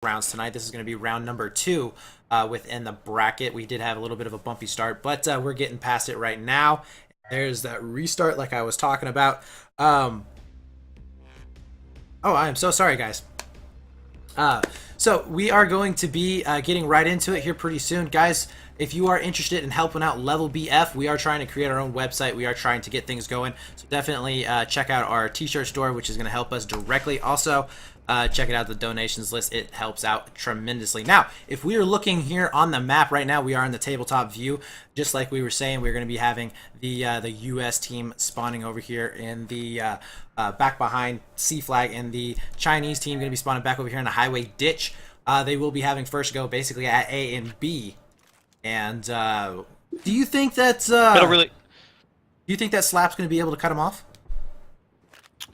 rounds tonight. This is going to be round number 2 within the bracket. We did have a little bit of a bumpy start, but we're getting past it right now. There's that restart like I was talking about. Oh, I am so sorry, guys. So we are going to be getting right into it here pretty soon. Guys, if you are interested in helping out levelbf, we are trying to create our own website. We are trying to get things going. So definitely check out our t-shirt store, which is going to help us directly. Also, check it out, the donations list. It helps out tremendously. Now, if we are looking here on the map right now, we are in the tabletop view. Just like we were saying, we're going to be having the U.S. team spawning over here in the back behind C flag, and the Chinese team going to be spawning back over here in the highway ditch. They will be having first go basically at A and B. And do you think that do you think that Slap's going to be able to cut him off?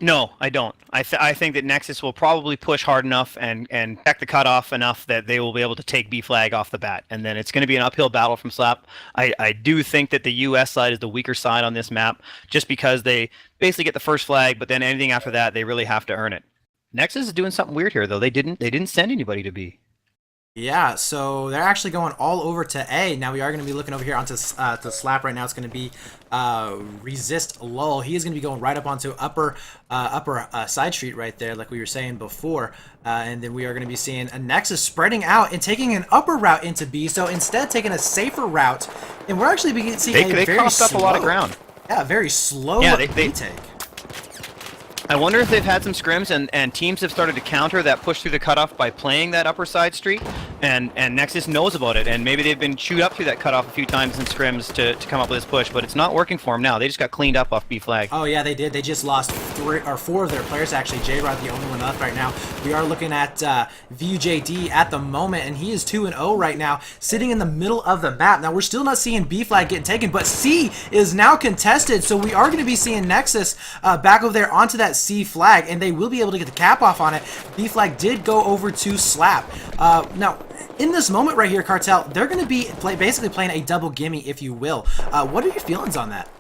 No, I don't. I think that Nexus will probably push hard enough and check the cutoff enough that they will be able to take B flag off the bat, and then it's going to be an uphill battle from Slap. I do think that the U.S. side is the weaker side on this map, just because they basically get the first flag, but then anything after that they really have to earn it. Nexus is doing something weird here, though. They didn't send anybody to B. Yeah, so they're actually going all over to A. Now we are going to be looking over here onto to Slap right now. It's going to be Resist Lull. He is going to be going right up onto upper side street right there, like we were saying before. And then we are going to be seeing a Nexus spreading out and taking an upper route into B. So instead, taking a safer route, and we're actually beginning to see they coughed up a lot of ground. Yeah, very slow retake. I wonder if they've had some scrims and teams have started to counter that push through the cutoff by playing that upper side street, and Nexus knows about it, and maybe they've been chewed up through that cutoff a few times in scrims to come up with this push, but it's not working for them now. They just got cleaned up off B flag. Oh yeah, they did. They just lost 3 or 4 of their players actually. J-Rod the only one left right now. We are looking at VUJD at the moment, and he is 2-0 right now, sitting in the middle of the map. Now we're still not seeing B flag getting taken, but C is now contested, so we are going to be seeing Nexus back over there onto that C flag, and they will be able to get the cap off on it. B flag did go over to Slap. Now, in this moment right here, Cartel, they're going to be basically playing a double gimme, if you will. What are your feelings on that?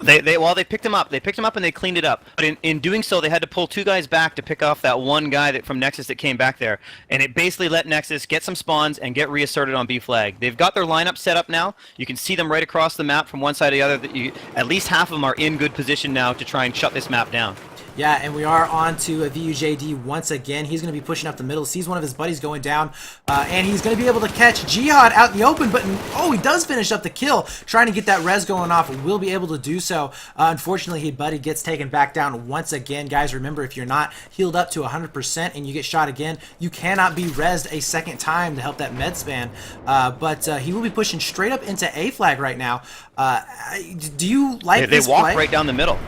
They picked him up. They picked him up and they cleaned it up. But in doing so, they had to pull 2 guys back to pick off that one guy from Nexus that came back there. And it basically let Nexus get some spawns and get reasserted on B flag. They've got their lineup set up now. You can see them right across the map from one side to the other. At least half of them are in good position now to try and shut this map down. Yeah, and we are on to VUJD once again. He's going to be pushing up the middle, sees one of his buddies going down, and he's going to be able to catch Jihad out in the open, but oh, he does finish up the kill, trying to get that res going off. Will be able to do so. Unfortunately, his buddy gets taken back down once again. Guys, remember, if you're not healed up to 100% and you get shot again, you cannot be resed a second time to help that med span. But he will be pushing straight up into A flag right now. Do you like this play? They walk right down the middle.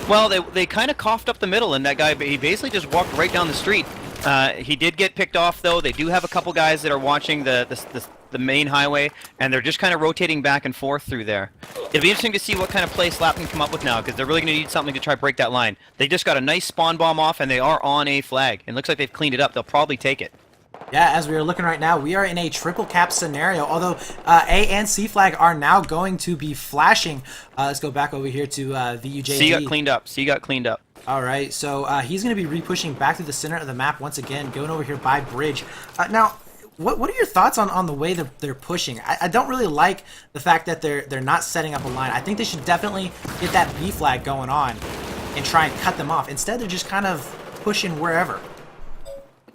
Well, they kind of coughed up the middle, and that guy, he basically just walked right down the street. He did get picked off, though. They do have a couple guys that are watching the main highway, and they're just kind of rotating back and forth through there. It'll be interesting to see what kind of play Slap can come up with now, because they're really going to need something to try to break that line. They just got a nice spawn bomb off, and they are on A flag. It looks like they've cleaned it up. They'll probably take it. Yeah, as we are looking right now, we are in a triple cap scenario, although A and C flag are now going to be flashing. Let's go back over here to VUJD. C got cleaned up. C got cleaned up. All right, so he's going to be re-pushing back to the center of the map once again, going over here by bridge. Now, what are your thoughts on the way that they're pushing? I don't really like the fact that they're not setting up a line. I think they should definitely get that B flag going on and try and cut them off. Instead, they're just kind of pushing wherever.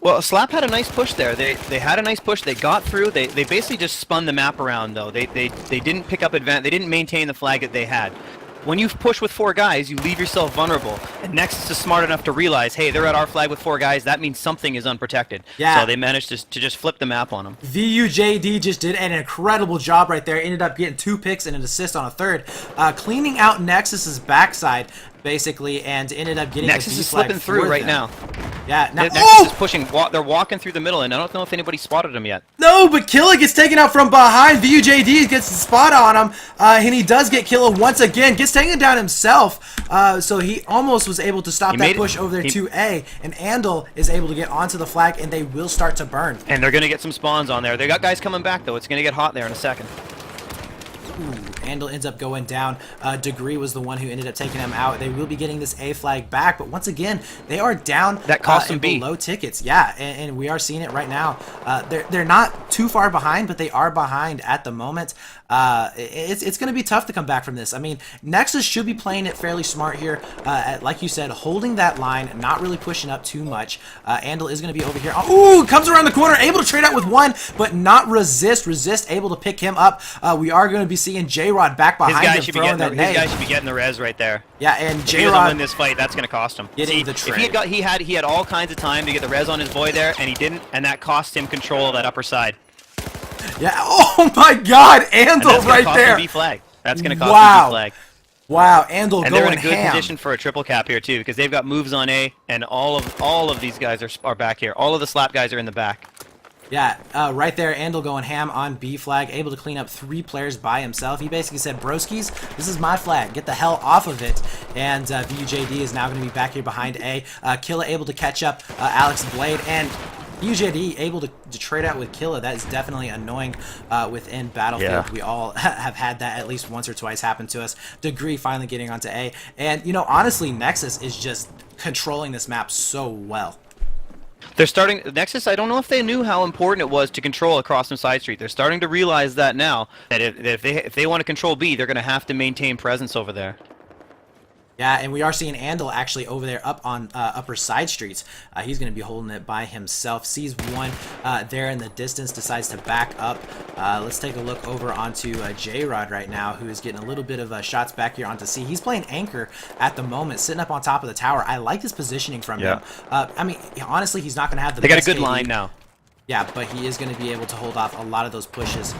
Well, Slap had a nice push there. They had a nice push. They got through. They basically just spun the map around, though. They didn't pick up advantage. They didn't maintain the flag that they had. When you push with 4 guys, you leave yourself vulnerable. And Nexus is smart enough to realize, hey, they're at our flag with 4 guys. That means something is unprotected. Yeah. So they managed to just flip the map on them. VUJD just did an incredible job right there. Ended up getting 2 picks and an assist on a third. Cleaning out Nexus's backside, basically, and ended up getting Nexus is slipping through right now. Yeah, now Nexus is pushing. They're walking through the middle, and I don't know if anybody spotted him yet. No, but Killa gets taken out from behind. VUJD gets the spot on him, and he does get Killa once again. Gets taken down himself, so he almost was able to stop that push over there to A, and Andal is able to get onto the flag, and they will start to burn. And they're going to get some spawns on there. They got guys coming back, though. It's going to get hot there in a second. Ooh. Andal ends up going down. Degree was the one who ended up taking him out. They will be getting this A flag back, but once again, they are down that cost them B. low tickets. Yeah, and we are seeing it right now. They're not too far behind, but they are behind at the moment. It's going to be tough to come back from this. I mean, Nexus should be playing it fairly smart here. Like you said, holding that line, not really pushing up too much. Andal is going to be over here. Ooh, comes around the corner, able to trade out with one, but not resist. Resist able to pick him up. We are going to be seeing J-Rod back behind him throwing that nade. His guy should be getting the res right there. Yeah, and J-Rod, if he doesn't win J-Rod this fight, that's going to cost him. getting the trade. If he had all kinds of time to get the res on his boy there, and he didn't, and that cost him control of that upper side. Yeah. Oh my God, Andal right there. B flag. That's going to cost him B flag. Wow, Andal and going they're in a good ham. position for a triple cap here too, because they've got moves on A, and all of these guys are back here. All of the slap guys are in the back. Yeah, right there, Andal going ham on B flag, able to clean up 3 players by himself. He basically said, broskies, this is my flag. Get the hell off of it. And VUJD is now going to be back here behind A. Killa able to catch up Alex Blade, and VUJD able to trade out with Killa. That is definitely annoying within Battlefield. Yeah. We all have had that at least once or twice happen to us. Degree finally getting onto A. And, you know, honestly, Nexus is just controlling this map so well. They're starting Nexus. I don't know if they knew how important it was to control across some side street. They're starting to realize that now. That if they want to control B, they're going to have to maintain presence over there. Yeah, and we are seeing Andal actually over there up on upper side streets. He's going to be holding it by himself. Sees one there in the distance, decides to back up. Let's take a look over onto J-Rod right now, who is getting a little bit of shots back here onto C. He's playing anchor at the moment, sitting up on top of the tower. I like this positioning from him. I mean, honestly, he's not going to have the They got a best good KD. line now. Yeah, but he is going to be able to hold off a lot of those pushes.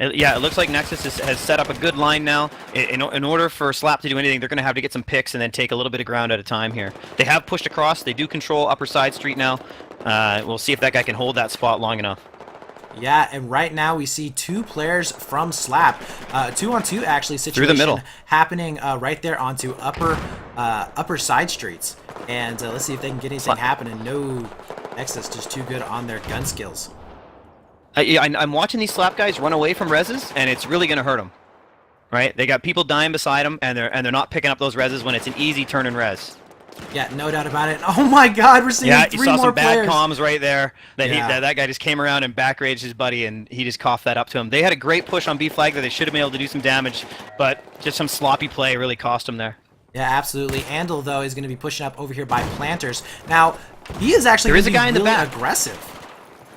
Yeah, it looks like Nexus has set up a good line now. In order for Slap to do anything, they're going to have to get some picks and then take a little bit of ground at a time here. They have pushed across. They do control upper side street now. We'll see if that guy can hold that spot long enough. Yeah, and right now we see 2 players from Slap. 2-on-2 actually situation through the middle happening right there onto upper side streets. And let's see if they can get anything happening. No, Nexus just too good on their gun skills. I'm watching these Slap guys run away from reses, and it's really going to hurt them. Right? They got people dying beside them, and they're not picking up those reses when it's an easy turn and res. Yeah, no doubt about it. Oh my God, we're seeing 3 more players. Yeah, you saw some bad comms right there. That Yeah. that guy just came around and back raged his buddy, and he just coughed that up to him. They had a great push on B flag that they should have been able to do some damage, but just some sloppy play really cost them there. Yeah, absolutely. Andal, though, is going to be pushing up over here by Planters. Now, he is actually There is a guy in the back. aggressive.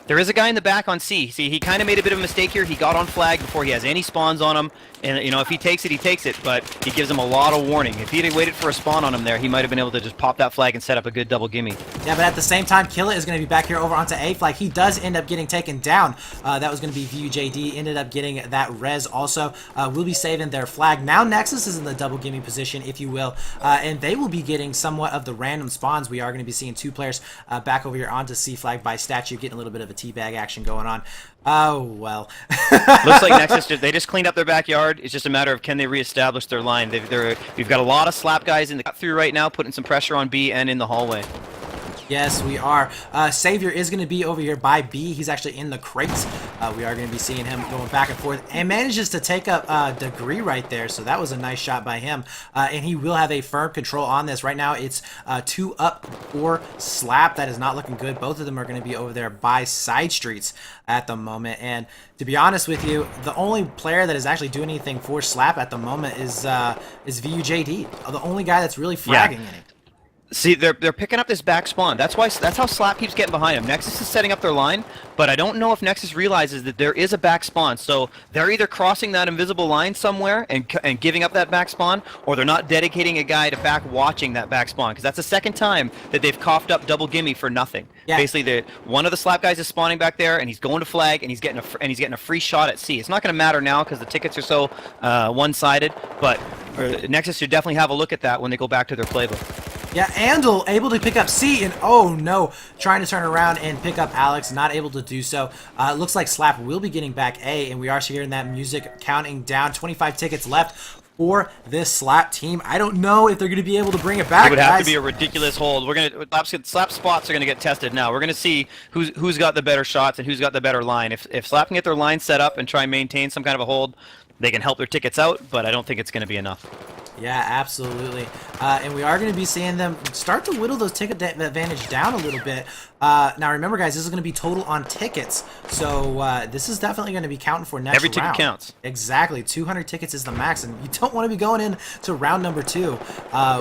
There is a guy in the back on C. See, he kind of made a bit of a mistake here. He got on flag before he has any spawns on him. And, you know, if he takes it, he takes it. But he gives him a lot of warning. If he had waited for a spawn on him there, he might have been able to just pop that flag and set up a good double gimme. Yeah, but at the same time, Killa is going to be back here over onto A flag. He does end up getting taken down. That was going to be VUJD. Ended up getting that res also. We'll be saving their flag. Now Nexus is in the double gimme position, if you will. And they will be getting somewhat of the random spawns. We are going to be seeing 2 players back over here onto C flag by statue, getting a little bit of a teabag action going on. Oh, well. Looks like Nexus, they just cleaned up their backyard. It's just a matter of can they reestablish their line. We've got a lot of Slap guys in the cut through right now, putting some pressure on B and in the hallway. Yes, we are. Savior is going to be over here by B. He's actually in the crates. We are going to be seeing him going back and forth and manages to take up Degree right there. So that was a nice shot by him. And he will have a firm control on this. Right now it's 2 up for Slap. That is not looking good. Both of them are going to be over there by side streets at the moment. And to be honest with you, the only player that is actually doing anything for Slap at the moment is VUJD. The only guy that's really fragging in it. See, they're picking up this back spawn. That's how Slap keeps getting behind him. Nexus is setting up their line, but I don't know if Nexus realizes that there is a back spawn. So they're either crossing that invisible line somewhere and giving up that back spawn, or they're not dedicating a guy to back watching that back spawn. Because that's the second time that they've coughed up double gimme for nothing. Yeah. Basically, one of the Slap guys is spawning back there, and he's going to flag, and he's getting a free shot at C. It's not going to matter now because the tickets are so one-sided, but Nexus should definitely have a look at that when they go back to their playbook. Yeah, Andal able to pick up C, and oh no, trying to turn around and pick up Alex, not able to do so. Looks like Slap will be getting back A, and we are hearing that music counting down. 25 tickets left for this Slap team. I don't know if they're going to be able to bring it back, It would have guys. to be a ridiculous hold. Slap spots are gonna get tested now. We're gonna see who's got the better shots and who's got the better line. If Slap can get their line set up and try and maintain some kind of a hold, they can help their tickets out, but I don't think it's gonna be enough. Yeah, absolutely. And we are going to be seeing them start to whittle those ticket advantage down a little bit. Now, remember, guys, this is going to be total on tickets. So this is definitely going to be counting for next round. Every ticket counts. Exactly. 200 tickets is the max, and you don't want to be going into round number 2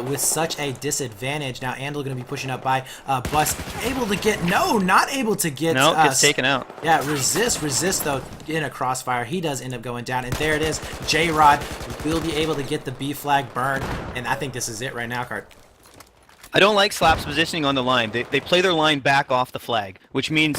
with such a disadvantage. Now, Andal going to be pushing up by Bus. Able to get... No, not able to get... No, gets taken out. Yeah, resist, though, in a crossfire. He does end up going down, and there it is. J-Rod will be able to get the B flag burn, and I think this is it right now, Cart. I don't like Slap's positioning on the line. They play their line back off the flag, which means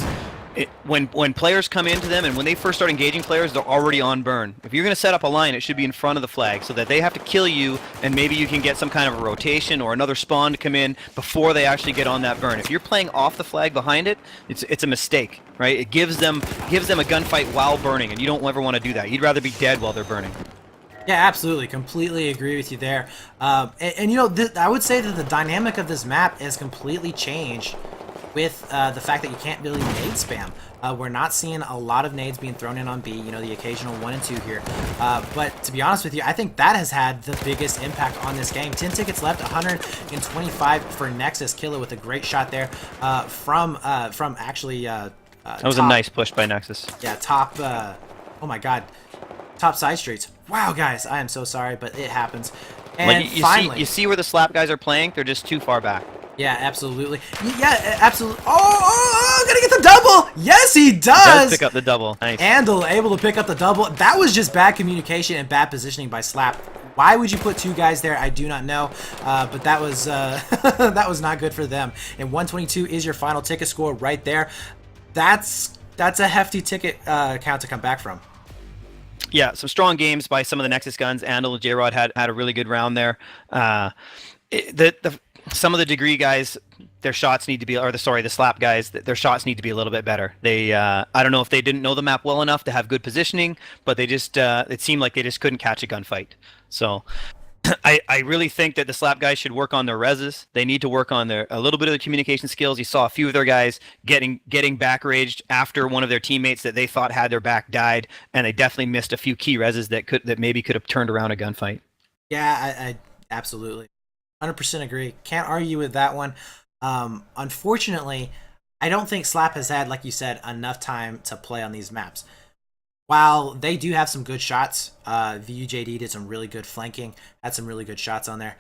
when players come into them and when they first start engaging players, they're already on burn. If you're going to set up a line, it should be in front of the flag so that they have to kill you, and maybe you can get some kind of a rotation or another spawn to come in before they actually get on that burn. If you're playing off the flag behind it, it's a mistake, right? It gives them a gunfight while burning, and you don't ever want to do that. You'd rather be dead while they're burning. Yeah, absolutely. Completely agree with you there. And you know, I would say that the dynamic of this map has completely changed with the fact that you can't really nade spam. We're not seeing a lot of nades being thrown in on B, you know, the occasional 1 and 2 here. But to be honest with you, I think that has had the biggest impact on this game. 10 tickets left, 125 for Nexus. Killer with a great shot there from actually... that was top, a nice push by Nexus. Yeah, top... oh my god. Top side streets. Wow, guys, I am so sorry, but it happens. And like finally, you see where the Slap guys are playing? They're just too far back. yeah, absolutely. Yeah, absolutely. Oh, gonna get the double. Yes, he does. Pick up the double. Nice. Andal able to pick up the double. That was just bad communication and bad positioning by Slap. Why would you put 2 guys there? I do not know, but that was that was not good for them. And 122 is your final ticket score right there. That's a hefty ticket count to come back from. Yeah, some strong games by some of the Nexus guns. Andal and J-Rod had a really good round there. Some of the degree guys, their shots need to be, the Slap guys, their shots need to be a little bit better. They, I don't know if they didn't know the map well enough to have good positioning, but they just, it seemed like they just couldn't catch a gunfight. So, I really think that the Slap guys should work on their reses. They need to work on a little bit of the communication skills. You saw a few of their guys getting back raged after one of their teammates that they thought had their back died, and they definitely missed a few key reses that maybe could have turned around a gunfight. Yeah, I absolutely 100% agree. Can't argue with that one. Unfortunately, I don't think Slap has had, like you said, enough time to play on these maps. While they do have some good shots, VUJD did some really good flanking, had some really good shots on there.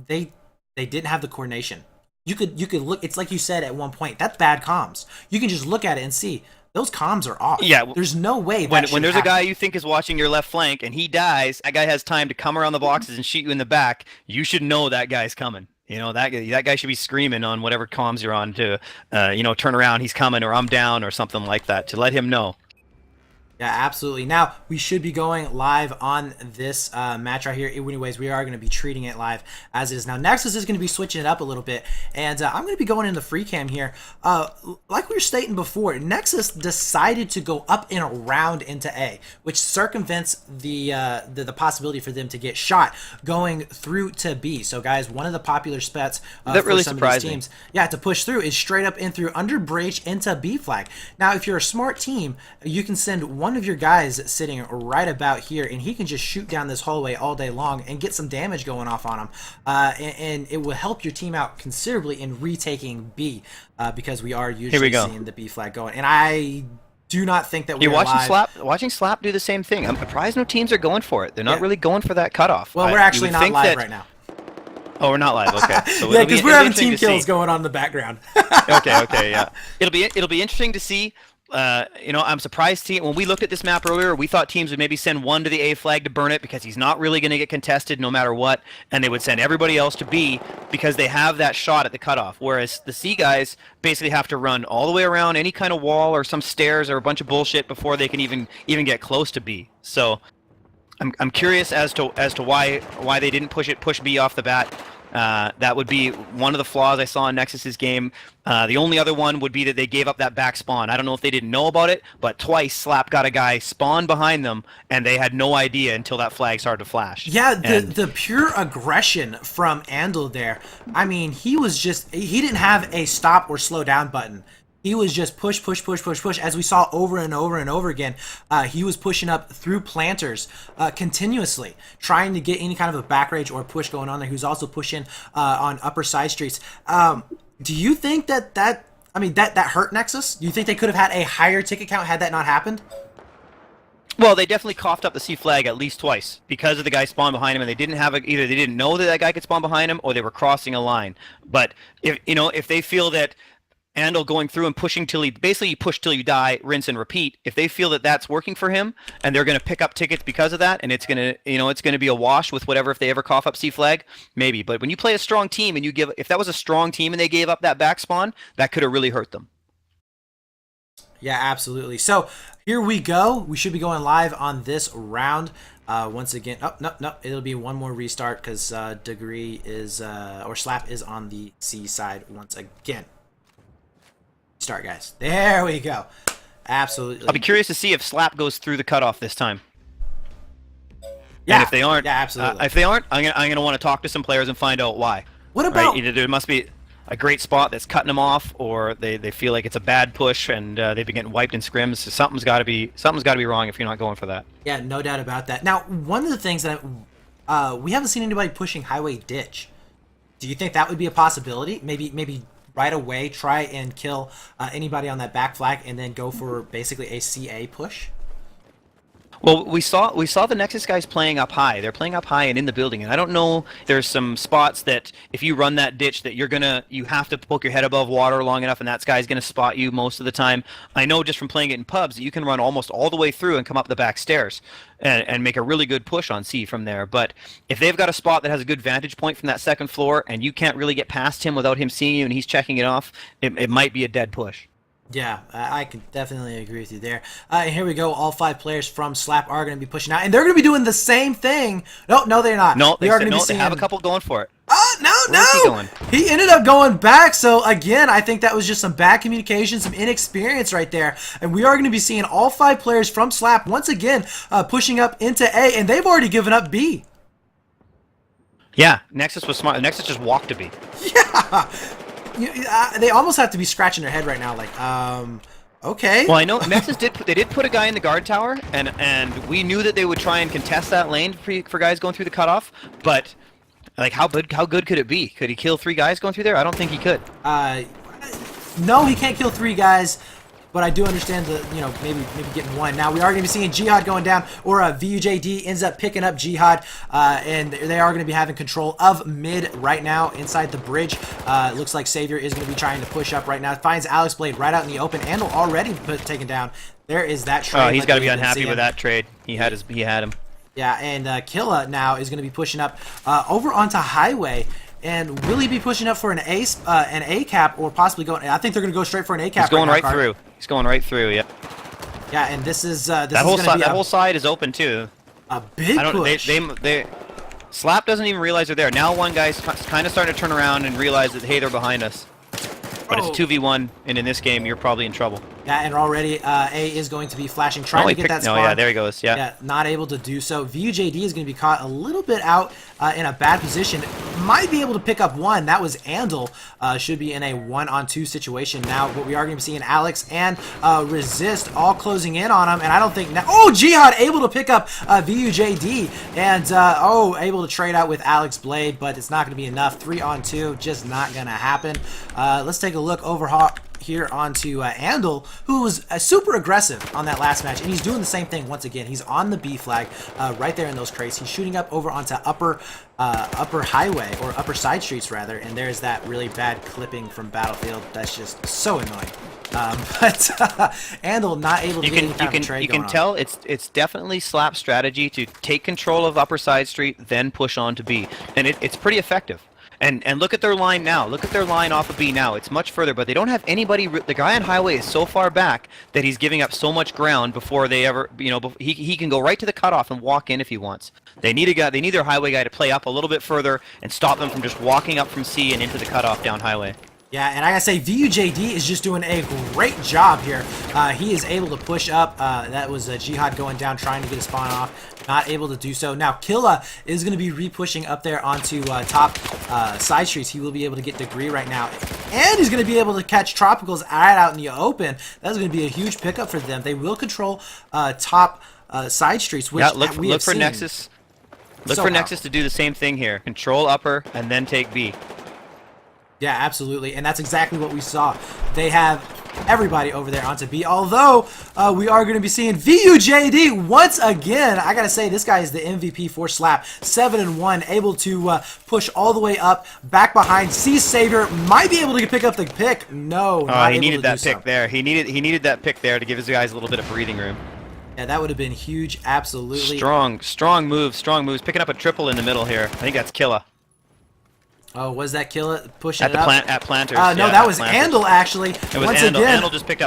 They didn't have the coordination. You could look. It's like you said at one point. That's bad comms. You can just look at it and see those comms are off. Yeah, there's no way. When there's a guy you think is watching your left flank and he dies, that guy has time to come around the boxes and shoot you in the back. You should know that guy's coming. You know, that guy should be screaming on whatever comms you're on to, turn around, he's coming, or I'm down, or something like that, to let him know. Yeah, absolutely. Now, we should be going live on this match right here. Anyways, we are going to be treating it live as is. Now, Nexus is going to be switching it up a little bit, and I'm going to be going in the free cam here. Like we were stating before, Nexus decided to go up and around into A, which circumvents the possibility for them to get shot going through to B. So, guys, one of the popular spots that really for some surprised of these teams, yeah, to push through is straight up in through under bridge into B flag. Now, if you're a smart team, you can send one of your guys sitting right about here, and he can just shoot down this hallway all day long and get some damage going off on him, and it will help your team out considerably in retaking B, because we are usually seeing the B flag going. And I do not think that we're watching Slap do the same thing. I'm surprised no teams are going for it. They're not really going for that cutoff. Well, we're actually not live right now. Oh, we're not live. Okay. So yeah, because we're having team kills going on in the background. Okay, yeah. It'll be interesting to see. I'm surprised when we looked at this map earlier, we thought teams would maybe send one to the A flag to burn it because he's not really going to get contested no matter what, and they would send everybody else to B because they have that shot at the cutoff, whereas the C guys basically have to run all the way around any kind of wall or some stairs or a bunch of bullshit before they can even get close to B. So I'm curious as to why they didn't push B off the bat. That would be one of the flaws I saw in Nexus's game. The only other one would be that they gave up that back spawn. I don't know if they didn't know about it, but twice Slap got a guy spawn behind them, and they had no idea until that flag started to flash. Yeah, the pure aggression from Andal there. I mean, he didn't have a stop or slow down button. He was just push, push, push, push, push. As we saw over and over and over again, he was pushing up through planters continuously, trying to get any kind of a back rage or push going on there. He was also pushing on upper side streets. Do you think that hurt Nexus? Do you think they could have had a higher ticket count had that not happened? Well, they definitely coughed up the C flag at least twice because of the guy spawned behind him, and they didn't have either they didn't know that guy could spawn behind him, or they were crossing a line. But if they feel that Andal going through and pushing till you push till you die, rinse and repeat. If they feel that that's working for him, and they're going to pick up tickets because of that, and it's going to be a wash with whatever if they ever cough up C flag, maybe. But when you play a strong team and if that was a strong team and they gave up that back spawn, that could have really hurt them. Yeah, absolutely. So here we go. We should be going live on this round. Once again, no, it'll be one more restart because Degree is or Slap is on the C side once again. Start, guys. There we go. Absolutely. I'll be curious to see if Slap goes through the cutoff this time. Yeah. And if they aren't, yeah, absolutely. If they aren't, I'm gonna want to talk to some players and find out why. What about? Right? Either there must be a great spot that's cutting them off, or they feel like it's a bad push and they've been getting wiped in scrims. So something's got to be wrong if you're not going for that. Yeah, no doubt about that. Now, one of the things that we haven't seen anybody pushing highway ditch. Do you think that would be a possibility? Maybe right away try and kill anybody on that back flag and then go for basically a CA push? Well, we saw the Nexus guys playing up high. They're playing up high and in the building, and I don't know. There's some spots that if you run that ditch, that you have to poke your head above water long enough, and that guy's gonna spot you most of the time. I know just from playing it in pubs that you can run almost all the way through and come up the back stairs and make a really good push on C from there. But if they've got a spot that has a good vantage point from that second floor, and you can't really get past him without him seeing you, and he's checking it off, it might be a dead push. Yeah, I can definitely agree with you there. Here we go. All 5 players from Slap are going to be pushing out, and they're going to be doing the same thing. No, they're not. No, they are going to be they have a couple going for it. Oh, no. Where's he going? He ended up going back. So, again, I think that was just some bad communication, some inexperience right there. And we are going to be seeing all 5 players from Slap once again pushing up into A, and they've already given up B. Yeah, Nexus was smart. Nexus just walked to B. Yeah. They almost have to be scratching their head right now, like, okay. Well, I know Nexus did put a guy in the guard tower, and we knew that they would try and contest that lane for guys going through the cutoff. But like, how good could it be? Could he kill 3 guys going through there? I don't think he could. No, he can't kill 3 guys. But I do understand the, maybe getting 1. Now, we are going to be seeing Jihad going down, or VUJD ends up picking up Jihad, and they are going to be having control of mid right now inside the bridge. It looks like Savior is going to be trying to push up right now. Finds Alex Blade right out in the open. Andal already taken down. There is that trade. Oh, he's got to be unhappy with that trade. He had him. Yeah, and Killa now is going to be pushing up over onto Highway. And will he be pushing up for an A cap, or possibly going? I think they're going to go straight for an A cap. He's going right through. He's going right through. Yeah. Yeah, and this is that whole side is open too. A big push. They Slap doesn't even realize they're there. Now one guy's kind of starting to turn around and realize that, hey, they're behind us. But it's 2v1, and in this game, you're probably in trouble. Yeah, and already A is going to be flashing, trying to get that spawn. Oh, yeah, there he goes, yeah. Not able to do so. VUJD is going to be caught a little bit out in a bad position. Might be able to pick up 1. That was Andal. Should be in a 1-on-2 situation now. But we are going to be seeing Alex and Resist all closing in on him. And I don't think now... Oh, Jihad able to pick up VUJD. And, able to trade out with Alex Blade. But it's not going to be enough. 3-on-2, just not going to happen. Let's take a look over here onto Andal, who was super aggressive on that last match, and he's doing the same thing once again. He's on the B flag right there in those crates. He's shooting up over onto upper highway, or upper side streets rather, and there's that really bad clipping from Battlefield that's just so annoying. But Andal not able to get any kind of trade you going can tell it's definitely Slap strategy to take control of upper side street, then push on to B, and it's pretty effective. And look at their line now. Look at their line off of B now. It's much further, but they don't have anybody. The guy on highway is so far back that he's giving up so much ground before they ever, he can go right to the cutoff and walk in if he wants. They need a guy. They need their highway guy to play up a little bit further and stop them from just walking up from C and into the cutoff down highway. Yeah, and I gotta say, VUJD is just doing a great job here. He is able to push up. That was Jihad going down, trying to get a spawn off. Not able to do so. Now, Killa is going to be re-pushing up there onto top side streets. He will be able to get Degree right now. And he's going to be able to catch Tropicals out in the open. That's going to be a huge pickup for them. They will control top side streets, which look for seen. Nexus. Look So for Nexus to do the same thing here. Control upper and then take B. Yeah, absolutely, and that's exactly what we saw. They have everybody over there onto B, although we are going to be seeing VUJD once again. I gotta say, this guy is the MVP for Slap. 7-1, able to push all the way up, back behind. C Savior might be able to pick up the pick. No, he needed that pick there. He needed that pick there to give his guys a little bit of breathing room. Yeah, that would have been huge. Absolutely. Strong moves. Picking up a triple in the middle here. I think that's Killa. Oh, was that Killa pushing at it the up? At Planters. No, yeah, that was Planters. Andal actually. It was once Andal. again. Andal just picked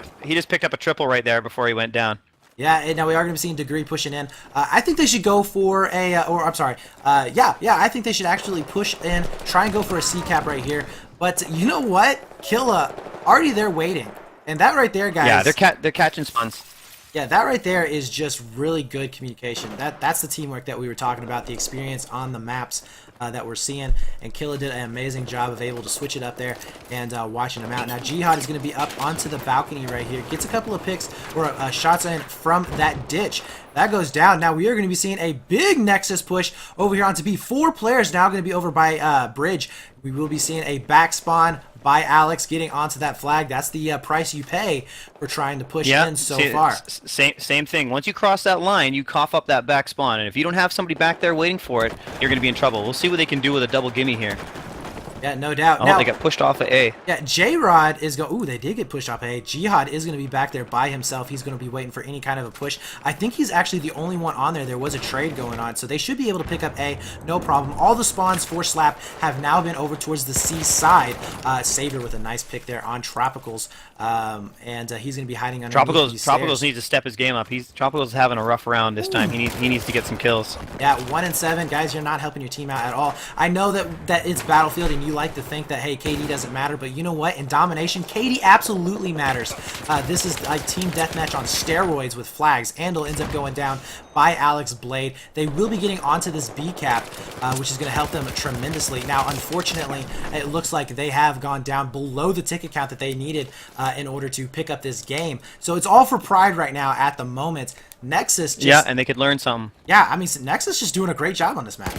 up a triple right there before he went down. Yeah, and now we are going to be seeing Degree pushing in. I think they should go for a, I'm sorry. Yeah, I think they should actually push in, try and go for a C cap right here. But you know what? Killa already there waiting, and that right there, guys. Yeah, they're catching spawns. Yeah, that right there is just really good communication. That's the teamwork that we were talking about, the experience on the maps that we're seeing. And Killa did an amazing job of able to switch it up there and watching them out. Now, Jihad is going to be up onto the balcony right here. Gets a couple of picks or shots in from that ditch. That goes down. Now, we are going to be seeing a big Nexus push over here onto B. 4 players now going to be over by Bridge. We will be seeing a back spawn by Alex getting onto that flag. That's the price you pay for trying to push in so far. Same thing. Once you cross that line, you cough up that back spawn, and if you don't have somebody back there waiting for it, you're going to be in trouble. We'll see what they can do with a double gimme here. Yeah, no doubt. Oh, now, they got pushed off of A. Yeah, J-Rod is going... Ooh, they did get pushed off A. Jihad is going to be back there by himself. He's going to be waiting for any kind of a push. I think he's actually the only one on there. There was a trade going on, so they should be able to pick up A. No problem. All the spawns for Slap have now been over towards the C side. Savior with a nice pick there on Tropicals. And he's going to be hiding underneath these stairs. Tropicals needs to step his game up. Tropicals is having a rough round this time. He needs to get some kills. Yeah, 1-7. Guys, you're not helping your team out at all. I know that it's Battlefield and you like to think that, hey, KD doesn't matter, but you know what? In Domination, KD absolutely matters. This is like team deathmatch on steroids with flags. Andal ends up going down by Alex Blade. They will be getting onto this B cap, which is going to help them tremendously. Now, unfortunately, it looks like they have gone down below the ticket count that they needed in order to pick up this game. So it's all for pride right now at the moment. Nexus just... Yeah, and they could learn something. Yeah, I mean, Nexus just doing a great job on this map.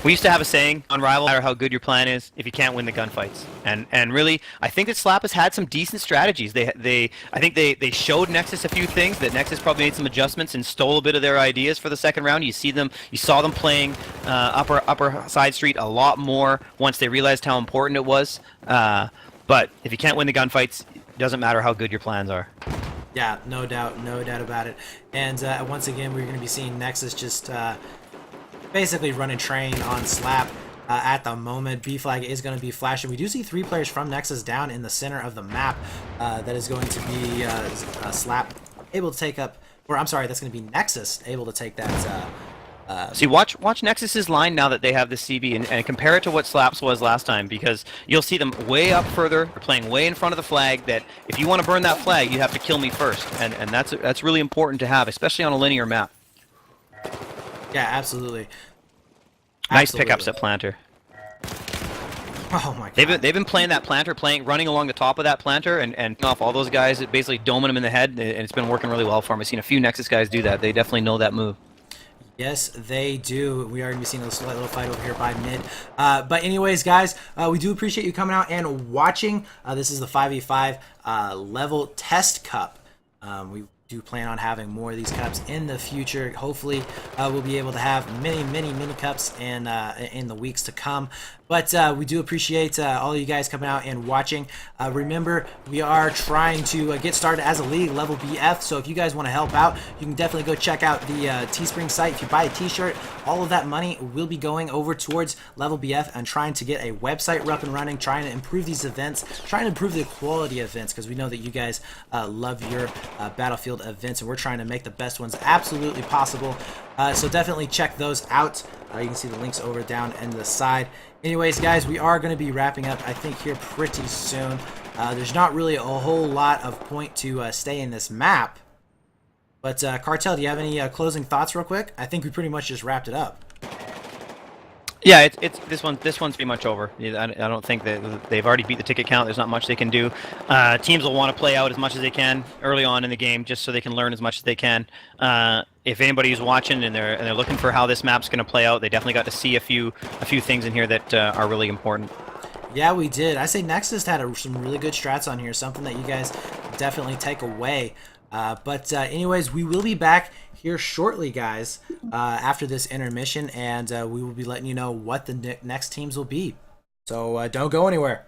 We used to have a saying on Rival, no matter how good your plan is, if you can't win the gunfights. And really, I think that Slap has had some decent strategies. I think they showed Nexus a few things, that Nexus probably made some adjustments and stole a bit of their ideas for the second round. You saw them playing upper side street a lot more once they realized how important it was. But if you can't win the gunfights, it doesn't matter how good your plans are. Yeah, no doubt about it. And once again, we're going to be seeing Nexus just basically running train on Slap at the moment. B flag is going to be flashing. We do see 3 players from Nexus down in the center of the map. That is going to be Slap able to take up, or I'm sorry, that's going to be Nexus able to take that. See, watch Nexus's line now that they have the CB and compare it to what Slaps was last time, because you'll see them way up further. They're playing way in front of the flag. That if you want to burn that flag, you have to kill me first, and that's really important to have, especially on a linear map. Yeah, absolutely. Nice pickups at Planter. Oh my god. They've been playing that Planter, running along the top of that Planter and off all those guys, basically doming them in the head, and it's been working really well for them. I've seen a few Nexus guys do that. They definitely know that move. Yes, they do. We are going to be seeing a slight little fight over here by mid. But anyways, guys, we do appreciate you coming out and watching. This is the 5v5 level test cup. We do plan on having more of these cups in the future. Hopefully, we'll be able to have many cups in the weeks to come. But we do appreciate all of you guys coming out and watching. Remember, we are trying to get started as a league, Level BF. So if you guys want to help out, you can definitely go check out the Teespring site. If you buy a t-shirt, all of that money will be going over towards Level BF and trying to get a website up and running, trying to improve these events, trying to improve the quality of events, because we know that you guys love your Battlefield events, and we're trying to make the best ones absolutely possible. So definitely check those out. You can see the links over down in the side. Anyways, guys, we are going to be wrapping up, I think, here pretty soon. There's not really a whole lot of point to stay in this map. But, Cartel, do you have any closing thoughts real quick? I think we pretty much just wrapped it up. Yeah, it's this one's pretty much over. I don't think that they've already beat the ticket count. There's not much they can do. Teams will want to play out as much as they can early on in the game, just so they can learn as much as they can. If anybody's watching and they're looking for how this map's going to play out, they definitely got to see a few things in here that are really important. Yeah, we did. I say Nexus had some really good strats on here, something that you guys definitely take away. But anyways, we will be back here shortly, guys, after this intermission, and we will be letting you know what the next teams will be. So don't go anywhere.